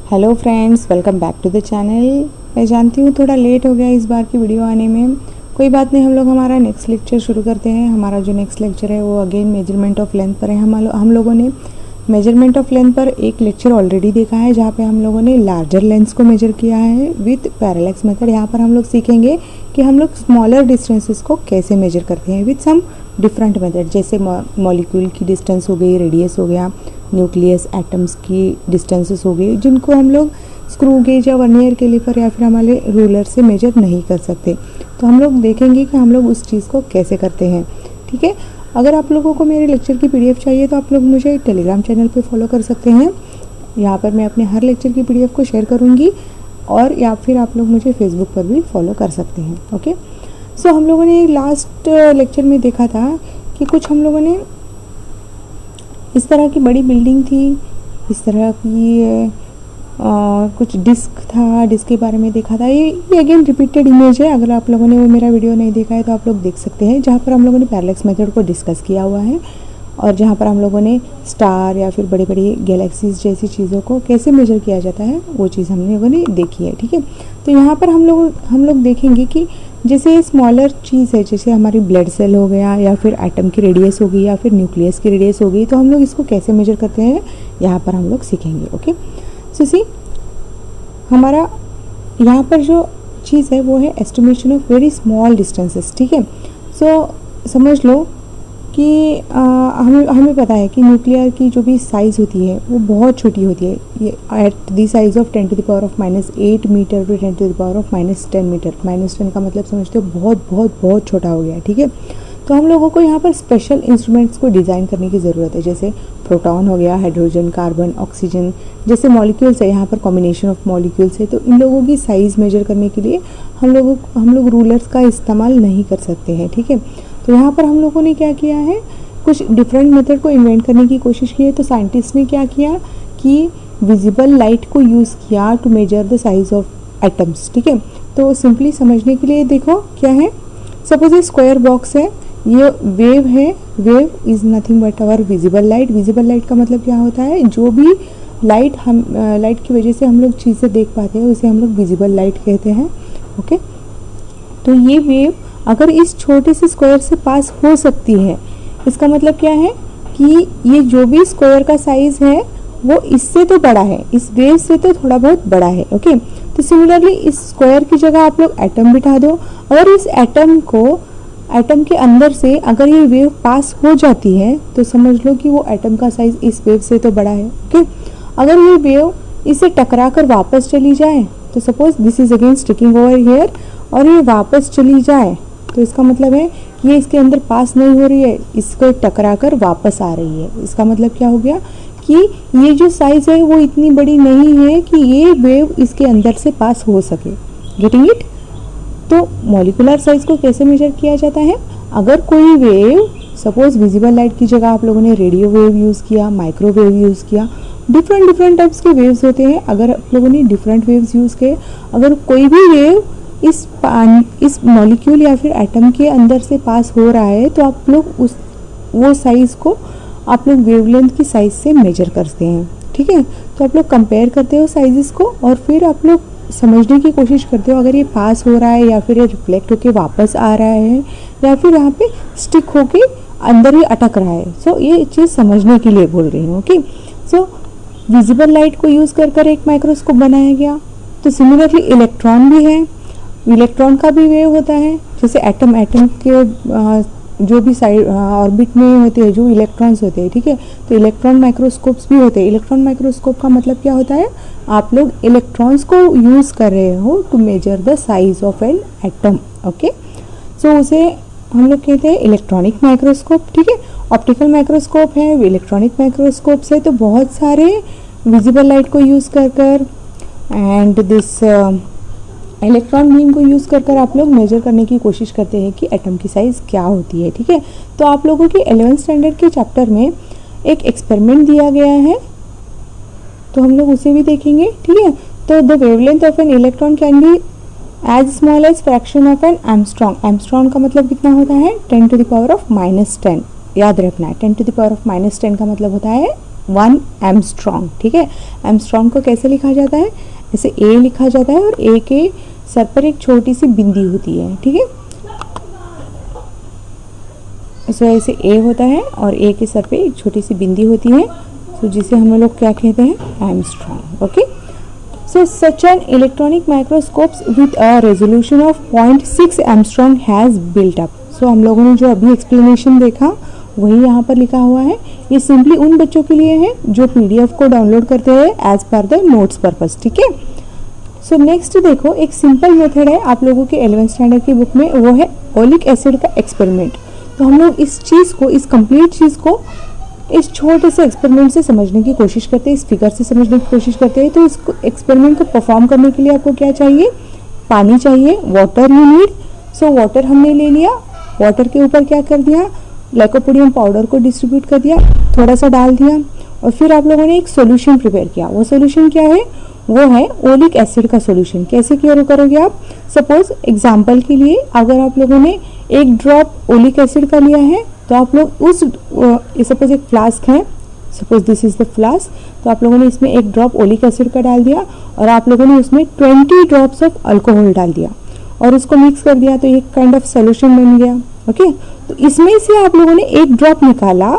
Hello friends, welcome back to the channel. मैं जानती हूँ थोड़ा लेट हो गया इस बार की वीडियो आने में। कोई बात नहीं, हम लोग हमारा नेक्स्ट लेक्चर शुरू करते हैं। हमारा जो नेक्स्ट लेक्चर है वो अगेन मेजरमेंट ऑफ लेंथ पर है। हम लोगों ने मेजरमेंट ऑफ लेंथ पर एक लेक्चर ऑलरेडी देखा है जहाँ पे हम लोगों ने लार्जर लेंथ्स को मेजर किया है विथ पैरेलैक्स मेथड। यहाँ पर हम लोग सीखेंगे कि हम लोग स्मॉलर डिस्टेंसेस को कैसे मेजर करते हैं विथ सम डिफरेंट मेथड, जैसे मॉलिक्यूल की डिस्टेंस हो गई, रेडियस हो गया, न्यूक्लियस एटम्स की डिस्टेंसेस हो गई, जिनको हम लोग स्क्रू गेज या वर्नियर कैलिपर या फिर हमारे रूलर से मेजर नहीं कर सकते। तो हम लोग देखेंगे कि हम लोग उस चीज़ को कैसे करते हैं। ठीक है, अगर आप लोगों को मेरे लेक्चर की पीडीएफ चाहिए तो आप लोग मुझे टेलीग्राम चैनल पे फॉलो कर सकते हैं। यहाँ पर मैं अपने हर लेक्चर की पीडीएफ को शेयर करूँगी, और या फिर आप लोग मुझे फेसबुक पर भी फॉलो कर सकते हैं। ओके, सो हम लोगों ने लास्ट लेक्चर में देखा था कि कुछ हम लोगों ने इस तरह की बड़ी बिल्डिंग थी, इस तरह की कुछ डिस्क था, डिस्क के बारे में देखा था। ये अगेन रिपीटेड इमेज है। अगर आप लोगों ने वो मेरा वीडियो नहीं देखा है तो आप लोग देख सकते हैं, जहाँ पर हम लोगों ने पैरेलैक्स मेथड को डिस्कस किया हुआ है और जहाँ पर हम लोगों ने स्टार या फिर बड़ी बड़ी गैलेक्सीज जैसी चीज़ों को कैसे मेजर किया जाता है वो चीज़ हम लोगों ने देखी है। ठीक है, तो यहाँ पर हम लोग देखेंगे कि जैसे स्मॉलर चीज़ है, जैसे हमारी ब्लड सेल हो गया या फिर एटम की रेडियस हो गई या फिर न्यूक्लियस की रेडियस हो गई, तो हम लोग इसको कैसे मेजर करते हैं यहाँ पर हम लोग सीखेंगे। ओके, सो सी हमारा यहाँ पर जो चीज़ है वो है estimation of very small distances. ठीक है, सो समझ लो कि हमें पता है कि न्यूक्लियर की जो भी साइज़ होती है वो बहुत छोटी होती है। ये at the size of 10 to the power of -8 metre to 10 to the power of -10 metre. -10 का मतलब समझते हो बहुत छोटा हो गया है। ठीक है, तो हम लोगों को यहाँ पर स्पेशल इंस्ट्रूमेंट्स को डिज़ाइन करने की ज़रूरत है, जैसे प्रोटॉन हो गया, हाइड्रोजन, कार्बन, ऑक्सीजन जैसे मॉलिक्यूल्स है। यहाँ पर कॉम्बिनेशन ऑफ मॉलिक्यूल्स है, तो इन लोगों की साइज़ मेजर करने के लिए हम लोग रूलर्स का इस्तेमाल नहीं कर सकते हैं। ठीक है, तो यहाँ पर हम लोगों ने क्या किया है, कुछ डिफरेंट मेथड को इन्वेंट करने की कोशिश की है। तो साइंटिस्ट ने क्या किया कि विजिबल लाइट को यूज़ किया to measure the size of atoms. ठीक है, तो सिंपली समझने के लिए देखो क्या है, सपोज ये स्क्वायर बॉक्स है, ये वेव है। Wave is nothing but our visible light. Visible light का मतलब क्या होता है, जो भी लाइट लाइट की वजह से हम लोग चीज़ें देख पाते हैं उसे हम लोग विजिबल लाइट कहते हैं। ओके, तो ये वेव अगर इस छोटे से स्क्वायर से पास हो सकती है, इसका मतलब क्या है कि ये जो भी स्क्वायर का साइज है वो इससे तो बड़ा है, इस वेव से तो थोड़ा बहुत बड़ा है। ओके, तो सिमिलरली इस स्क्वायर की जगह आप लोग एटम बिठा दो, और इस एटम के अंदर से अगर ये वेव पास हो जाती है तो समझ लो कि वो एटम का साइज इस वेव से तो बड़ा है। ओके, अगर ये वेव इसे टकरा कर वापस चली जाए, तो suppose this is again sticking over here, और ये वापस चली जाए, तो इसका मतलब है कि ये इसके अंदर पास नहीं हो रही है, इसको टकरा कर वापस आ रही है। इसका मतलब क्या हो गया कि ये जो साइज है वो इतनी बड़ी नहीं है कि ये वेव इसके अंदर से पास हो सके। Getting it? तो मॉलिकुलर साइज को कैसे मेजर किया जाता है, अगर कोई वेव सपोज विजिबल लाइट की जगह आप लोगों ने रेडियो वेव यूज़ किया, माइक्रोवेव यूज़ किया, डिफरेंट टाइप्स के वेव्स होते हैं। अगर आप लोगों ने डिफरेंट वेव्स यूज़ किए, अगर कोई भी वेव इस मॉलिक्यूल या फिर एटम के अंदर से पास हो रहा है, तो आप लोग वो साइज़ को आप लोग वेवलेंथ की साइज से मेजर करते हैं। ठीक है, तो आप लोग कंपेयर करते हो साइजेस को, और फिर आप लोग समझने की कोशिश करते हो अगर ये पास हो रहा है या फिर ये रिफ्लेक्ट होके वापस आ रहा है या फिर यहाँ पे स्टिक होके अंदर ही अटक रहा है। सो ये चीज़ समझने के लिए बोल रही हूँ। ओके, सो विजिबल लाइट को यूज़ कर एक माइक्रोस्कोप बनाया गया। तो सिमिलरली इलेक्ट्रॉन भी है, इलेक्ट्रॉन का भी वेव होता है, जैसे एटम के जो भी साइड ऑर्बिट में होते हैं जो इलेक्ट्रॉन्स होते हैं। ठीक है, तो इलेक्ट्रॉन माइक्रोस्कोप्स भी होते हैं। इलेक्ट्रॉन माइक्रोस्कोप का मतलब क्या होता है, आप लोग इलेक्ट्रॉन्स को यूज़ कर रहे हो to measure the size of an atom. Okay, so उसे हम लोग कहते हैं इलेक्ट्रॉनिक माइक्रोस्कोप। ठीक है, ऑप्टिकल माइक्रोस्कोप है, इलेक्ट्रॉनिक माइक्रोस्कोप्स है। तो बहुत सारे विजिबल लाइट को यूज़ कर एंड दिस इलेक्ट्रॉन बीम को यूज़ कर आप लोग मेजर करने की कोशिश करते हैं कि एटम की साइज़ क्या होती है। ठीक है, तो आप लोगों के 11th स्टैंडर्ड के चैप्टर में एक एक्सपेरिमेंट दिया गया है, तो हम लोग उसे भी देखेंगे। ठीक है, तो the wavelength of an electron can be as small as fraction of an angstrom. Angstrom का मतलब कितना होता है, 10 to the power of -10। याद रखना है, 10 to the power of -10 का मतलब होता है 1 एंगस्ट्रॉम। ठीक है, एंगस्ट्रॉम को कैसे लिखा जाता है, ऐसे ए लिखा जाता है और ए के सर पर एक छोटी सी बिंदी होती है। ठीक है, सो ऐसे ए होता है और ए के सर पे एक छोटी सी बिंदी होती है, सो जिसे हम लोग क्या कहते हैं, angstrom. Okay, so such an electronic microscopes with a resolution of 0.6 angstrom has built up. So हम लोगों ने जो अभी एक्सप्लेनेशन देखा वही यहाँ पर लिखा हुआ है। ये सिंपली उन बच्चों के लिए है जो पीडीएफ को डाउनलोड करते हैं as per the notes purpose. ठीक है, सो नेक्स्ट देखो, एक सिंपल मेथड है आप लोगों के 11th स्टैंडर्ड की बुक में, वो है ओलिक एसिड का एक्सपेरिमेंट। तो हम लोग इस चीज़ को, इस कंप्लीट चीज़ को इस छोटे से एक्सपेरिमेंट से समझने की कोशिश करते हैं, इस फिगर से समझने की कोशिश करते हैं। तो इस एक्सपेरिमेंट को परफॉर्म करने के लिए आपको क्या चाहिए, पानी चाहिए, water you need. So water हमने ले लिया, वाटर के ऊपर क्या कर दिया, लाइकोपोडियम पाउडर को डिस्ट्रीब्यूट कर दिया, थोड़ा सा डाल दिया और फिर आप लोगों ने एक सॉल्यूशन प्रिपेयर किया। वो सॉल्यूशन क्या है, वो है ओलिक एसिड का सॉल्यूशन। कैसे क्योर करोगे आप, सपोज एग्जांपल के लिए अगर आप लोगों ने एक ड्रॉप ओलिक एसिड का लिया है तो आप लोग उस सपोज एक फ्लास्क है, suppose this is the flask, तो आप लोगों ने इसमें एक ड्रॉप ओलिक एसिड का डाल दिया और आप लोगों ने उसमें 20 ड्रॉप्स ऑफ अल्कोहल डाल दिया और उसको मिक्स कर दिया, तो एक काइंड ऑफ सोल्यूशन बन गया। ओके, तो इसमें से आप लोगों ने एक ड्रॉप निकाला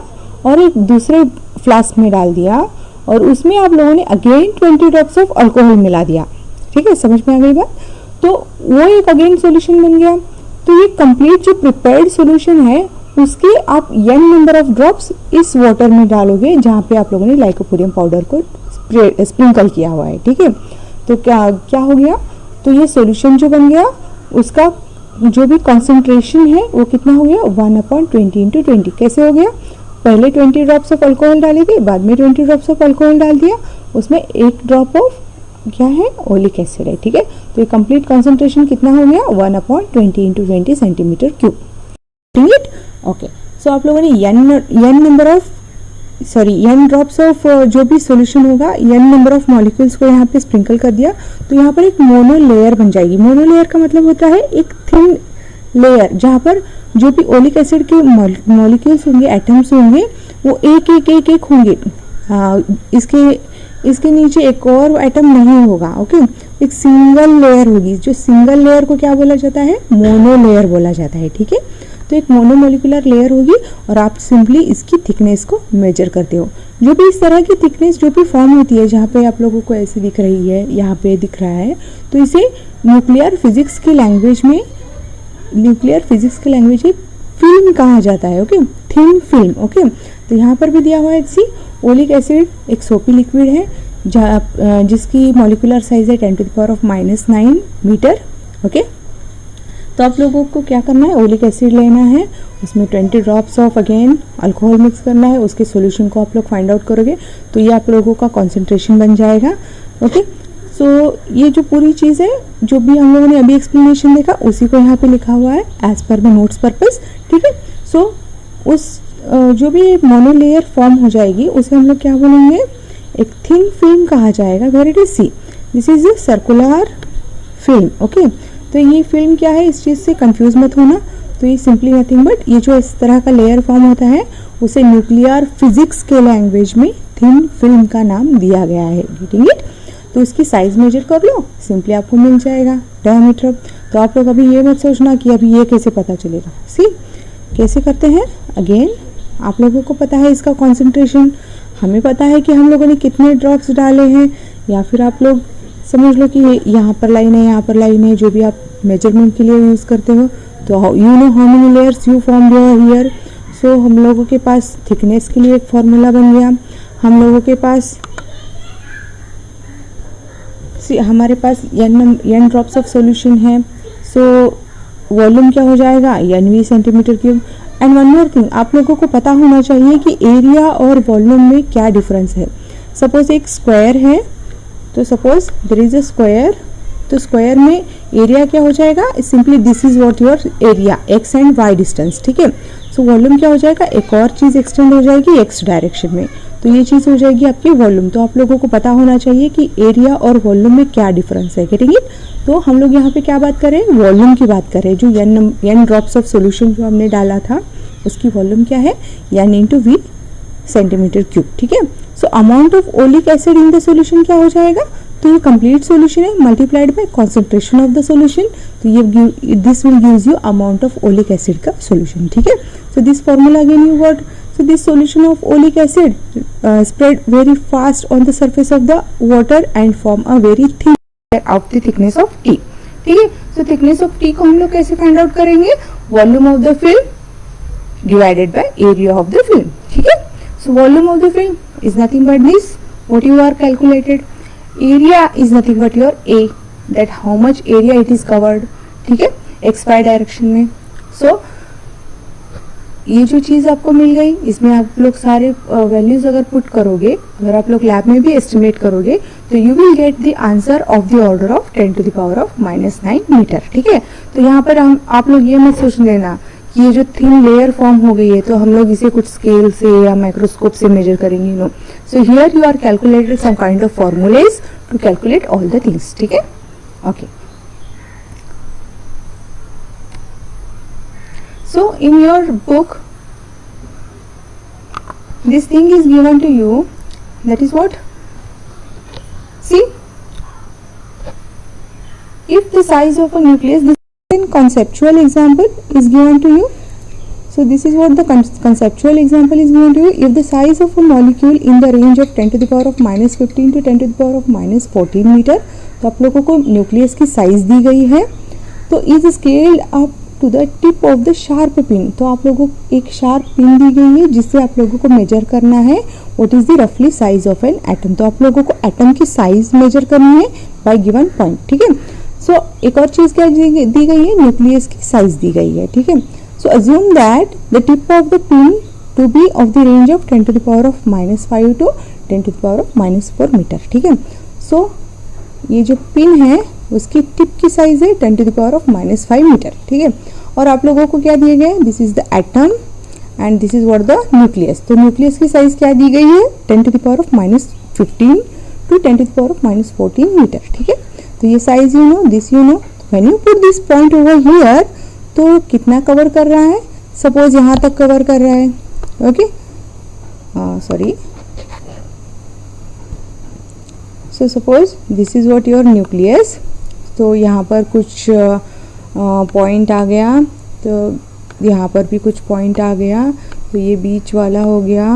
और एक दूसरे फ्लास्क में डाल दिया और उसमें आप लोगों ने अगेन 20 ड्रॉप्स ऑफ अल्कोहल मिला दिया। ठीक है, समझ में आ गई बात, तो वो एक अगेन सॉल्यूशन बन गया। तो ये कंप्लीट जो प्रिपेयर्ड सॉल्यूशन है उसके आप n नंबर ऑफ ड्रॉप्स इस वाटर में डालोगे जहाँ पे आप लोगों ने लाइकोपोडियम पाउडर को स्प्रिंकल किया हुआ है। ठीक है, तो क्या क्या हो गया, तो ये सॉल्यूशन जो बन गया उसका जो भी कॉन्सेंट्रेशन है वो कितना हो गया, 1/20 इंटू 20। कैसे हो गया, पहले 20 ड्रॉप्स ऑफ अल्कोहल डाले थे, बाद में 20 ड्रॉप्स ऑफ अल्कोहल डाल दिया, उसमें एक ड्रॉप ऑफ क्या है, ओलिक एसिड है। ठीक है, तो ये कंप्लीट कॉन्सेंट्रेशन कितना हो गया, 1/20 इंटू 20 सेंटीमीटर क्यूब। ठीक, ओके, सो आप लोगों ने n ड्रॉप्स ऑफ जो भी सॉल्यूशन होगा, n नंबर ऑफ मॉलिक्यूल्स को यहाँ पे स्प्रिंकल कर दिया, तो यहाँ पर एक मोनो लेयर बन जाएगी। मोनो लेयर का मतलब होता है एक थिन लेयर जहाँ पर जो भी ओलिक एसिड के मॉलिक्यूल्स होंगे, एटम्स होंगे, वो एक होंगे। इसके नीचे एक और एटम नहीं होगा। ओके, एक सिंगल लेयर होगी, जो सिंगल लेयर को क्या बोला जाता है, मोनो लेयर बोला जाता है। ठीक है, तो एक मोनोमोलिकुलर लेयर होगी और आप सिंपली इसकी थिकनेस को मेजर करते हो। जो भी इस तरह की थिकनेस जो भी फॉर्म होती है, जहाँ पे आप लोगों को ऐसे दिख रही है, यहाँ पे दिख रहा है, तो इसे न्यूक्लियर फिजिक्स की लैंग्वेज में फिल्म कहा जाता है। Okay, thin film. ओके, तो यहाँ पर भी दिया हुआ है सी ओलिक एसिड एक सोपी लिक्विड है जिसकी मॉलिक्यूलर साइज है 10⁻⁻⁹ मीटर। ओके, तो आप लोगों को क्या करना है, ओलिक एसिड लेना है, उसमें 20 drops of again alcohol mix करना है, उसके सॉल्यूशन को आप लोग फाइंड आउट करोगे तो ये आप लोगों का कॉन्सेंट्रेशन बन जाएगा। ओके, सो ये जो पूरी चीज़ है, जो भी हम लोगों ने अभी एक्सप्लेनेशन देखा, उसी को यहाँ पे लिखा हुआ है as per the notes purpose. ठीक है, सो उस जो भी मोनो लेयर फॉर्म हो जाएगी उसे हम लोग क्या बोलेंगे, एक थिन फिल्म कहा जाएगा। Where it is, see this is a circular film. Okay, तो ये फिल्म क्या है, इस चीज़ से कंफ्यूज मत होना। तो ये सिंपली नथिंग बट ये जो इस तरह का लेयर फॉर्म होता है उसे न्यूक्लियर फिजिक्स के लैंग्वेज में थिन फिल्म का नाम दिया गया है। गेटिंग इट, तो इसकी साइज मेजर कर लो, सिंपली आपको मिल जाएगा डायमीटर। तो आप लोग अभी ये मत सोचना कि अभी ये कैसे पता चलेगा। सी कैसे करते हैं, अगेन आप लोगों को पता है इसका कॉन्सेंट्रेशन, हमें पता है कि हम लोगों ने कितने ड्रॉप्स डाले हैं, या फिर आप लोग समझ लो कि यहाँ पर लाइन है, यहाँ पर लाइन है, जो भी आप मेजरमेंट के लिए यूज़ करते हो। तो you know how many layers you form your here. So हम लोगों के पास थिकनेस के लिए एक फॉर्मूला बन गया, हम लोगों के पास हमारे पास n ड्रॉप्स ऑफ सॉल्यूशन है। सो वॉल्यूम क्या हो जाएगा, NV centimetre cube. And one more thing, आप लोगों को पता होना चाहिए कि एरिया और वॉल्यूम में क्या डिफरेंस है। सपोज एक स्क्वायर है, तो suppose there is a square, तो स्क्वायर में एरिया क्या हो जाएगा, simply this is what your area, x and y distance. ठीक है, सो वॉल्यूम क्या हो जाएगा, एक और चीज़ एक्सटेंड हो जाएगी x डायरेक्शन में, तो ये चीज़ हो जाएगी आपकी वॉल्यूम। तो आप लोगों को पता होना चाहिए कि एरिया और वॉल्यूम में क्या डिफरेंस है। गेटिंग इट, तो हम लोग यहाँ पे क्या बात करें, वॉल्यूम की बात करें। जो n ड्रॉप्स ऑफ सोल्यूशन जो हमने डाला था उसकी वॉल्यूम क्या है, n into V centimetre cube, ठीक है। So amount of oleic acid in the solution क्या हो जाएगा, तो ये कंप्लीट सॉल्यूशन है multiplied by concentration of the solution, तो ये this will gives you amount of oleic acid का सॉल्यूशन, ठीक है। So this formula again you got, so this solution of oleic acid spread very fast on the surface of the water and form a very thin layer of the thickness of T, ठीक है। so thickness of T को हम लोग कैसे find out करेंगे, volume of the film divided by area of the film, ठीक है। so volume of the film is nothing but this what you are calculated, area is nothing but your A, that how much area it is covered, ठीक है, XY direction में। so ये जो चीज आपको मिल गई, इसमें आप लोग सारे वैल्यूज अगर पुट करोगे, अगर आप लोग लैब में भी एस्टिमेट करोगे, तो you will get the answer of the order of 10 to the power of -9 metre, ठीक है। तो यहाँ पर हम आप लोग ये मत सोच लेना कि ये जो थिन लेयर फॉर्म हो गई है तो हम लोग इसे कुछ स्केल से या माइक्रोस्कोप से मेजर करेंगे, no. So here you are calculated some kind of formulas to calculate all the things, ठीक है, okay. So in your book this thing is given to you, that is what, see, if the size of a nucleus, this conceptual example is given to you, so this is what the conceptual example is given to you. If the size of a molecule in the range of 10 to the power of -15 to 10 to the power of -14 metre, तो आप लोगों को nucleus की size दी गई है, तो is scaled up to the tip of the sharp pin, तो आप लोगों को एक शार्प पिन दी गई है जिससे आप लोगों को मेजर करना है व्हाट इज द रफली साइज ऑफ एन एटम, तो आप लोगों को एटम की साइज मेजर करनी है बाय गिवन पॉइंट, ठीक है। सो एक और चीज क्या दी गई है, न्यूक्लियस की साइज दी गई है, ठीक है। So assume that the tip of the pin to be of the range of 10 to the power of -5 to 10 to the power of -4 metre, ठीक है। सो ये जो पिन है उसकी टिप की साइज है 10 to the power of -5 metre, ठीक है। और आप लोगों को क्या दिए गए, this is the atom and this is what the nucleus, तो न्यूक्लियस की साइज क्या दी गई है 10 to the power of -15 to 10 to the power of -14 metre, ठीक है। तो ये size you know, this you know, when you put this point over here, तो कितना कवर कर रहा है, सपोज यहाँ तक कवर कर रहा है, okay, sorry, so suppose this is what your nucleus, तो यहाँ पर कुछ पॉइंट आ गया, तो यहाँ पर भी कुछ पॉइंट आ गया, तो ये बीच वाला हो गया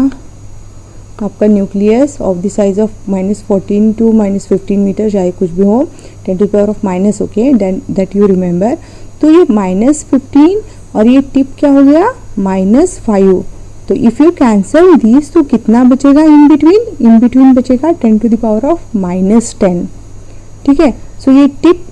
आपका nucleus of the size of -14 to -15 metre, चाहे कुछ भी हो, 10 to the power of minus, okay, that you remember. तो ये -15 और ये टिप क्या हो गया -5, तो इफ यू कैंसल दिस तो कितना बचेगा इन बिटवीन बचेगा 10 टू द पावर ऑफ -10, ठीक है। सो ये टिप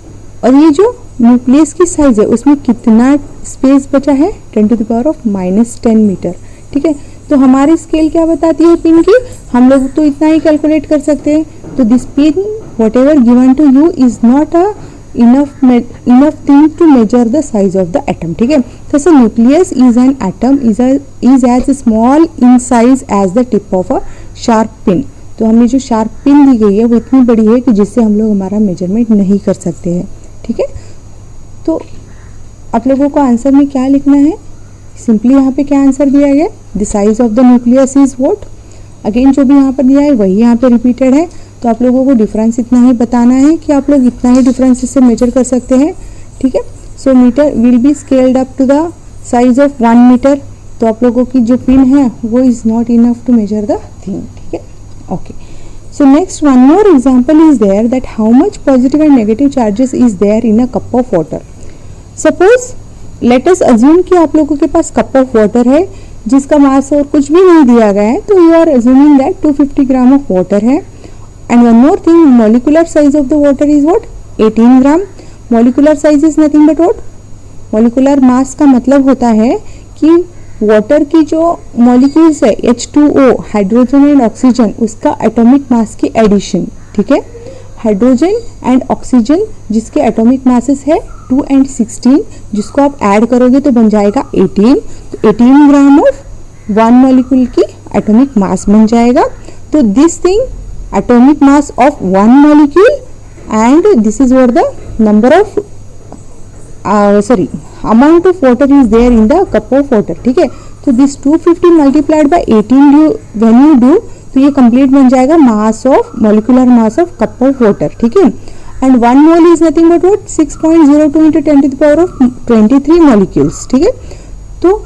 और ये जो न्यूक्लियस की साइज है उसमें कितना स्पेस बचा है 10 to the power of -10 metre, ठीक है। तो हमारी स्केल क्या बताती है पिन की, हम लोग तो इतना ही कैलकुलेट कर सकते हैं, तो this pin whatever given to you is not a enough thing to measure the size of the atom, ठीक है। तो so nucleus is an atom is as small in size as the tip of a sharp pin, तो हमें जो sharp pin दी गई है वो इतनी बड़ी है कि जिससे हम लोग हमारा मेजरमेंट नहीं कर सकते हैं, ठीक है। तो आप लोगों को आंसर में क्या लिखना है, सिंपली यहाँ पे क्या आंसर दिया गया, the size of the nucleus is what, again जो भी यहाँ पर दिया है वही यहाँ पे रिपीटेड है, तो आप लोगों को डिफरेंस इतना ही बताना है कि आप लोग इतना ही डिफरेंस से मेजर कर सकते हैं, ठीक है। So metre will be scaled up to the size of 1 metre, तो आप लोगों की जो पिन है वो is not enough to measure the thing, ठीक है, okay. So next one more example is there that how much positive and negative charges is there in a cup of water. Suppose let us assume कि आप लोगों के पास cup of water है जिसका मास और कुछ भी नहीं दिया गया है, तो you are assuming that 250 gram of water है, and one more thing, molecular size of the water is what, 18 gram. molecular size is nothing but what, molecular mass का मतलब होता है कि वाटर की जो मॉलिक्यूल्स है H2O, हाइड्रोजन एंड ऑक्सीजन, उसका एटॉमिक मास की एडिशन, ठीक है। हाइड्रोजन एंड ऑक्सीजन जिसके एटॉमिक मासेस है 2 and 16, जिसको आप ऐड करोगे तो बन जाएगा 18, तो 18 ग्राम ऑफ वन मॉलिक्यूल की एटॉमिक मास बन जाएगा। तो this thing atomic mass of one molecule and this is what the number of amount of water is there in the cup of water, ठीक है। तो this 250 multiplied by 18 when you do, तो ये complete बन जाएगा mass of molecular mass of cup of water, ठीक है। And 1 mole is nothing but what 6.02 into 10 to the power of 23 molecules, ठीक है। तो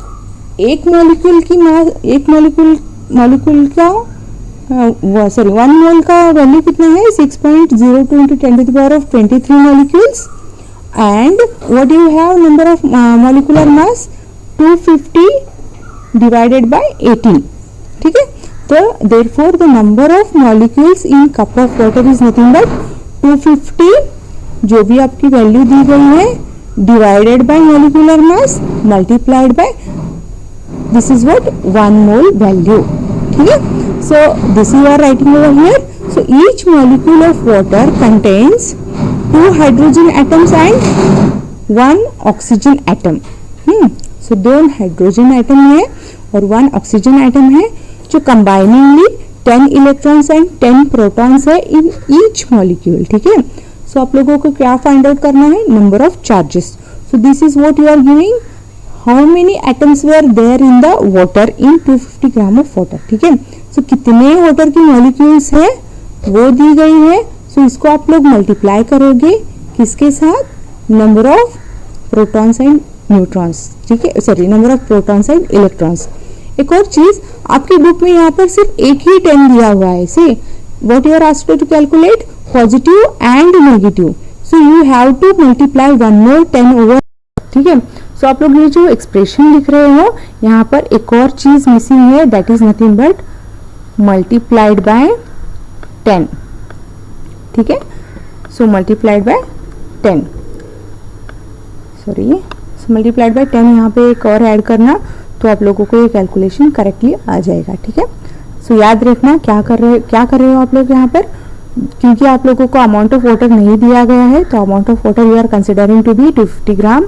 एक मॉलिक्यूल की मास, एक मॉलिक्यूल का 1 मोल का वैल्यू कितना है 6.02 into 10 to the power of 23 molecules. And what you have number of molecular mass 250 divided by 18, ठीक है। तो therefore the number of molecules in cup of water is nothing but 250, जो भी आपकी वैल्यू दी गई है, divided by molecular mass multiplied by this is what 1 mole value, ठीक है। So this you are writing over here. So each molecule of water contains 2 hydrogen atoms and 1 oxygen atom. So 2 hydrogen atom है और 1 oxygen atom है, जो कंबाइनिंगली 10 electrons and 10 protons है in each molecule, ठीक है। सो आप लोगों को क्या फाइंड आउट करना है, number of charges. So this is what you are giving, how many atoms were there in the water in 250 gram of water, ठीक है। सो कितने वाटर की मॉलिक्यूल्स है वो दी गई है। सो इसको आप लोग मल्टीप्लाई करोगे किसके साथ, number of protons and neutrons, ठीक है, sorry number of protons and electrons. एक और चीज, आपकी बुक में यहाँ पर सिर्फ एक ही 10 दिया हुआ है। से what you are asked to calculate positive and negative, so you have to multiply 1 more 10 over, ठीक है। सो आप लोग ये जो एक्सप्रेशन लिख रहे हो, यहाँ पर एक और चीज मिसिंग है, that is nothing but multiplied by 10, ठीक है। So multiplied by 10, sorry, so multiplied by 10 यहाँ पे एक और ऐड करना, तो आप लोगों को ये कैलकुलेशन करेक्टली आ जाएगा, ठीक है। सो याद रखना क्या कर रहे हो आप लोग यहाँ पर, क्योंकि आप लोगों को अमाउंट ऑफ वाटर नहीं दिया गया है, तो amount of water you are considering to be 250 gram,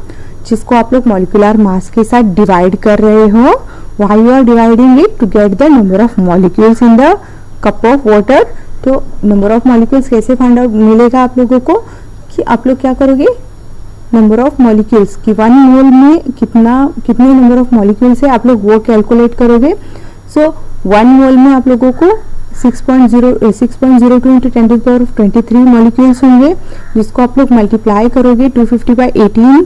जिसको आप लोग मॉलिक्यूलर मास के साथ डिवाइड कर रहे हो। Why you are dividing it, to get the number of molecules in the cup of water. तो नंबर ऑफ मॉलिक्यूल्स कैसे फाइंड आउट मिलेगा आप लोगों को, कि आप लोग क्या करोगे, नंबर ऑफ मॉलिक्यूल्स की 1 मोल में कितने नंबर ऑफ मॉलिक्यूल्स है आप लोग वो कैलकुलेट करोगे। सो 1 मोल में आप लोगों को 6.02 into 10 to the power of 23 molecules होंगे, जिसको आप लोग मल्टीप्लाई करोगे 250 by 18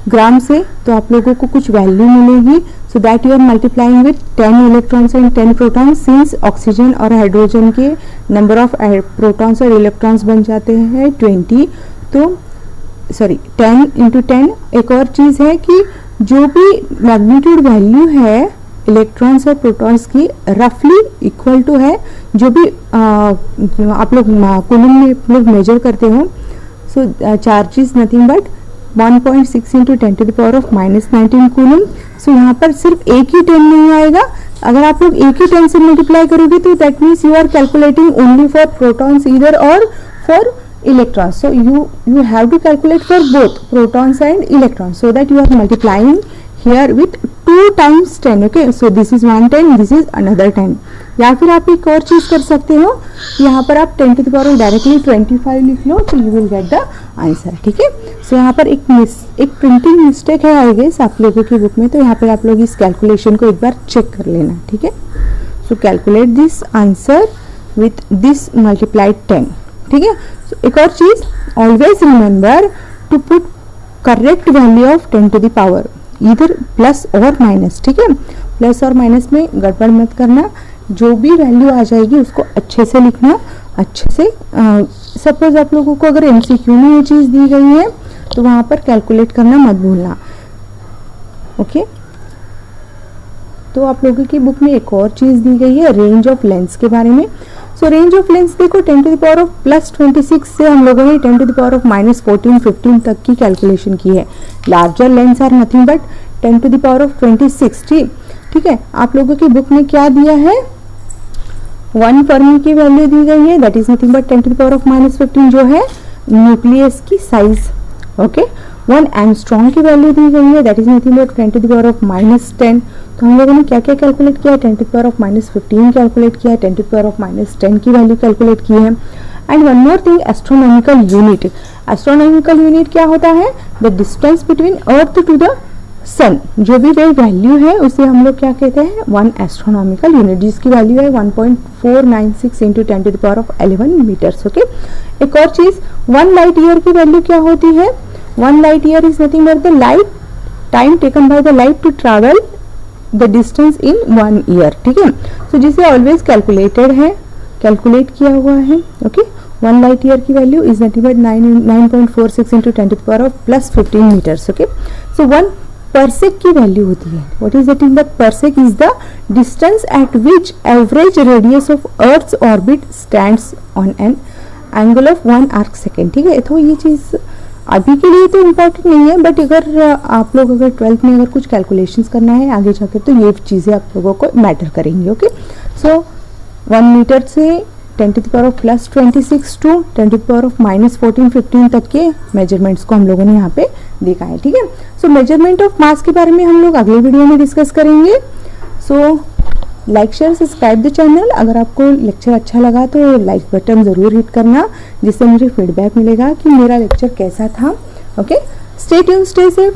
ग्राम से, तो आप लोगों को कुछ वैल्यू मिलेगी। So that you are multiplying with 10 electrons and 10 protons, since oxygen और हाइड्रोजन के नंबर ऑफ प्रोटॉन्स और इलेक्ट्रॉन्स बन जाते हैं 20, तो सॉरी 10 into 10। एक और चीज है कि जो भी मैग्नीट्यूड वैल्यू है इलेक्ट्रॉन्स और प्रोटॉन्स की रफली इक्वल टू है जो भी आप लोग कूलम में लोग मेजर करते हो। So charge is nothing but 1.6 into 10 to the power of -19 coulomb. So यहाँ पर सिर्फ एक ही 10 नहीं आएगा, अगर आप लोग एक ही 10 से मल्टीप्लाई करोगे तो that means you are calculating only for protons either और for electrons. So you have to calculate for both protons and electrons, so that you are multiplying here with 2 times 10. Okay, so this is 1 10, this is another 10. या फिर आप एक और चीज कर सकते हो, यहाँ पर आप 10 to the power डायरेक्टली 25 लिख लो, तो you will get the answer, ठीक है। सो यहाँ पर एक प्रिंटिंग मिस्टेक है आई गेस आप लोगों की बुक में, तो यहाँ पर आप लोग इस कैलकुलेशन को एक बार चेक कर लेना, ठीक है। So calculate this answer with this multiplied 10, ठीक है। एक और चीज, always remember to put correct value of 10 to the power, इधर प्लस और माइनस, ठीक है। प्लस और माइनस में गड़बड़ मत करना, जो भी वैल्यू आ जाएगी उसको अच्छे से लिखना, अच्छे से। सपोज आप लोगों को अगर एमसीक्यू में ये चीज दी गई है तो वहां पर कैलकुलेट करना मत भूलना, ओके। तो आप लोगों की बुक में एक और चीज दी गई है रेंज ऑफ लेंस के बारे में। सो रेंज ऑफ लेंस देखो 10 to the power of +26 से हम लोगों ने 10 to the power of -14 15 तक की कैलकुलेशन की है। Larger lengths are nothing but 10 to the power of 26, ठीक है। आप लोगों की बुक में क्या दिया है, 1 फर्मी की वैल्यू दी गई है, that is nothing but 10 to the power of -15 जो है न्यूक्लियस की साइज, ओके। 1 एंगस्ट्रॉम की वैल्यू दी गई है, that is nothing but 10 to the power of -10। तो हम लोगों ने क्या क्या कैलकुलेट किया है, 10 to the power of -15 calculate किया है, 10 to the power of -10 की वैल्यू कैलकुलेट की है। And one more thing, astronomical unit. Astronomical unit क्या होता है, the distance between earth to the sun, जो भी वही वैल्यू है उसे हम लोग क्या कहते हैं, 1 एस्ट्रोनॉमिकल यूनिट, जिसकी वैल्यू है 1.496 इंटू 10⁻11 मीटर्स। ओके, एक और चीज, 1 लाइट ईयर की वैल्यू क्या होती है, 1 light year is nothing but the light time taken by the light to travel the distance in 1 year. ठीक है, सो जिसे ऑलवेज कैलकुलेटेड है, कैलकुलेट किया हुआ है। ओके, 1 लाइट ईयर की value is nothing but 9.46 into 10⁻+15 metres. Okay, so 1 parsec की value होती है, what is nothing but parsec is the distance at which average radius of earth's orbit stands on an angle of 1 arc second. ठीक है, तो ये चीज अभी के लिए तो इम्पोर्टेंट नहीं है, बट अगर आप लोग अगर 12th में अगर कुछ कैलकुलेशंस करना है आगे जाकर तो ये चीज़ें आप लोगों को मैटर करेंगी। ओके, सो 1 मीटर से 10⁻+26 टू 10⁻−14 15 तक के मेजरमेंट्स को हम लोगों ने यहाँ पे देखा है। ठीक है, सो मेजरमेंट ऑफ मास के बारे में हम लोग अगले वीडियो में डिस्कस करेंगे। So like share subscribe the channel. अगर आपको लेक्चर अच्छा लगा तो लाइक बटन ज़रूर हिट करना, जिससे मुझे फीडबैक मिलेगा कि मेरा लेक्चर कैसा था। Okay, stay tuned, stay safe.